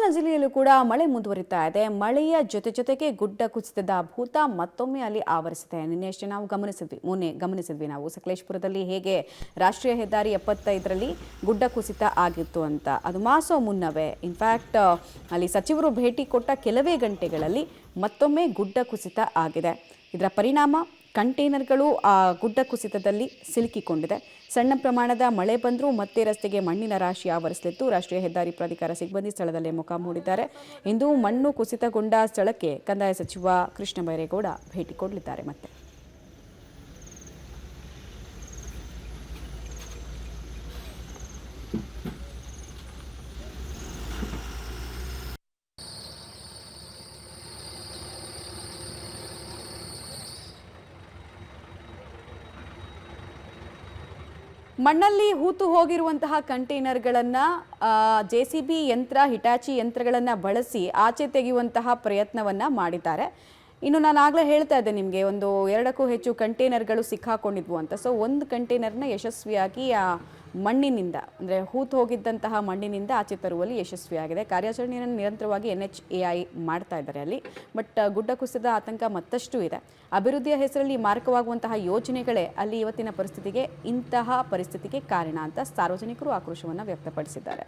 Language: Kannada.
ಹಾಸನ ಜಿಲ್ಲೆಯಲ್ಲೂ ಕೂಡ ಮಳೆ ಮುಂದುವರಿತಾ ಇದೆ. ಮಳೆಯ ಜೊತೆಗೆ ಗುಡ್ಡ ಕುಸಿತದ ಭೂತ ಮತ್ತೊಮ್ಮೆ ಅಲ್ಲಿ ಆವರಿಸಿದೆ. ನಿನ್ನೆಯಷ್ಟೇ ನಾವು ಗಮನಿಸಿದ್ವಿ ನಾವು ಸಕಲೇಶಪುರದಲ್ಲಿ ಹೇಗೆ ರಾಷ್ಟ್ರೀಯ ಹೆದ್ದಾರಿ 75ರಲ್ಲಿ ಗುಡ್ಡ ಕುಸಿತ ಆಗಿತ್ತು ಅಂತ. ಅದು ಮಾಸೋ ಮುನ್ನವೇ ಇನ್ಫ್ಯಾಕ್ಟ್ ಅಲ್ಲಿ ಸಚಿವರು ಭೇಟಿ ಕೊಟ್ಟ ಕೆಲವೇ ಗಂಟೆಗಳಲ್ಲಿ ಮತ್ತೊಮ್ಮೆ ಗುಡ್ಡ ಕುಸಿತ ಆಗಿದೆ. ಇದರ ಪರಿಣಾಮ ಕಂಟೈನರ್ಗಳು ಆ ಗುಡ್ಡ ಕುಸಿತದಲ್ಲಿ ಸಿಲುಕಿಕೊಂಡಿದೆ. ಸಣ್ಣ ಪ್ರಮಾಣದ ಮಳೆ ಬಂದರೂ ಮತ್ತೆ ರಸ್ತೆಗೆ ಮಣ್ಣಿನ ರಾಶಿ ಆವರಿಸಲಿದ್ದು ರಾಷ್ಟ್ರೀಯ ಹೆದ್ದಾರಿ ಪ್ರಾಧಿಕಾರ ಸಿಬ್ಬಂದಿ ಸ್ಥಳದಲ್ಲೇ ಮೊಕ್ಕಾಂ ಹೂಡಿದ್ದಾರೆ. ಇಂದು ಮಣ್ಣು ಕುಸಿತಗೊಂಡ ಸ್ಥಳಕ್ಕೆ ಕಂದಾಯ ಸಚಿವ ಕೃಷ್ಣ ಬೈರೇಗೌಡ ಭೇಟಿ ಕೊಡಲಿದ್ದಾರೆ. ಮತ್ತೆ ಮಣ್ಣಲ್ಲಿ ಹೂತು ಹೋಗಿರುವಂತಹ ಕಂಟೈನರ್ಗಳನ್ನು JCB ಯಂತ್ರ, ಹಿಟಾಚಿ ಯಂತ್ರಗಳನ್ನು ಬಳಸಿ ಆಚೆ ತೆಗೆಯುವಂತಹ ಪ್ರಯತ್ನವನ್ನು ಮಾಡಿದ್ದಾರೆ. ಇನ್ನು ನಾನು ಆಗಲೇ ಹೇಳ್ತಾ ಇದ್ದೆ ನಿಮಗೆ, ಒಂದು 2ಕ್ಕೂ ಹೆಚ್ಚು ಕಂಟೈನರ್ಗಳು ಸಿಕ್ಕಾಕೊಂಡಿದ್ವು ಅಂತ. ಸೊ ಒಂದು ಕಂಟೈನರ್ನ ಯಶಸ್ವಿಯಾಗಿ ಆ ಮಣ್ಣಿನಿಂದ, ಅಂದರೆ ಹೂತು ಹೋಗಿದ್ದಂತಹ ಮಣ್ಣಿನಿಂದ ಆಚೆ ತರುವಲ್ಲಿ ಯಶಸ್ವಿಯಾಗಿದೆ. ಕಾರ್ಯಾಚರಣೆಯನ್ನು ನಿರಂತರವಾಗಿ NHAI ಮಾಡ್ತಾ ಇದ್ದಾರೆ ಅಲ್ಲಿ. ಬಟ್ ಗುಡ್ಡ ಕುಸಿದ ಆತಂಕ ಮತ್ತಷ್ಟು ಇದೆ. ಅಭಿವೃದ್ಧಿಯ ಹೆಸರಲ್ಲಿ ಮಾರಕವಾಗುವಂತಹ ಯೋಜನೆಗಳೇ ಅಲ್ಲಿ ಇವತ್ತಿನ ಇಂತಹ ಪರಿಸ್ಥಿತಿಗೆ ಕಾರಣ ಅಂತ ಸಾರ್ವಜನಿಕರು ಆಕ್ರೋಶವನ್ನು ವ್ಯಕ್ತಪಡಿಸಿದ್ದಾರೆ.